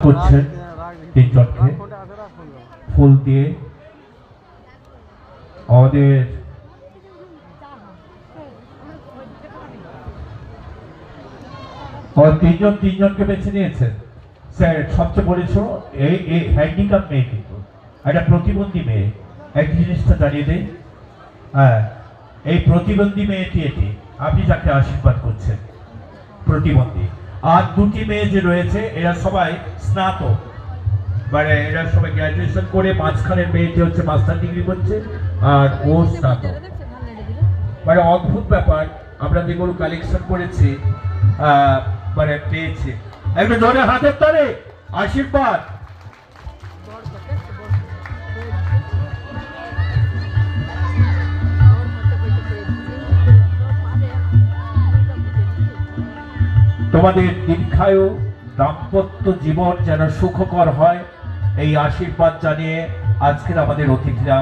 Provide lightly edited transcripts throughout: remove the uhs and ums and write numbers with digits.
করছেন তিনজনকে ফুল দিয়ে আমাদের তিনজনকে বেছে নিয়েছেন স্যার। সবচেয়ে বলেছ এই হ্যান্ডিক্যাপ মেয়ে, কিন্তু একটা প্রতিবন্ধী মেয়ে। এক জিনিসটা জানিয়ে দেয়, হ্যাঁ, এই প্রতিবন্ধী মেয়েটি এটি আপনি যাকে আশীর্বাদ করছেন প্রতিবন্ধী। আর দুটি মেয়ে যে রয়েছে এরা সবাই স্নাতক, মানে এরা সবাই গ্র্যাজুয়েশন করে, মাঝখানের মেয়েটি হচ্ছে মাস্টার ডিগ্রি করছে আর ও স্নাতক। মানে অদ্ভুত ব্যাপার, আমরা যেগুলো কালেকশন করেছি মানে পেয়েছি। একটু জোরে হাতের তালে আশীর্বাদ। তোমাদের দীর্ঘায়ু দাম্পত্য জীবন যেন সুখকর হয়, এই আশীর্বাদ জানিয়ে আজকের আমাদের অতিথিরা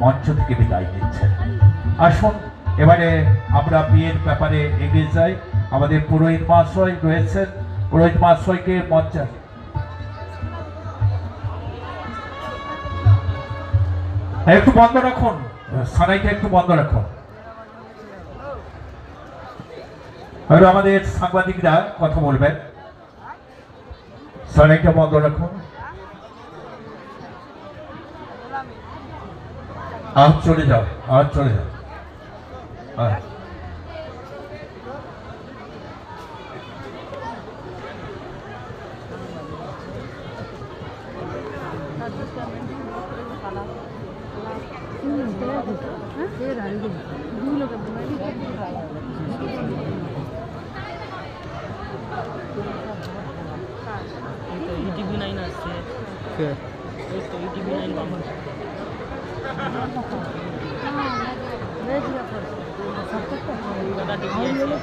মঞ্চ থেকে বিদায় নিচ্ছেন। আসুন এবারে আমরা বিয়ের ব্যাপারে এগিয়ে যাই। আমাদের পুরোহিত মহাশয় রয়েছেন, পুরোহিত মহাশয়কে মঞ্চে একটু বন্ধ রাখুন, সানাইটা একটু বন্ধ রাখুন। আর আমাদের সাংবাদিকরা কথা বলবেন, সানাইটা বন্ধ রাখুন। আজ চলে যাও, আজ চলে যাও। টিভি 9 আসছে, এই তো টিভি 9 বাবা দাদা টিভি আছে।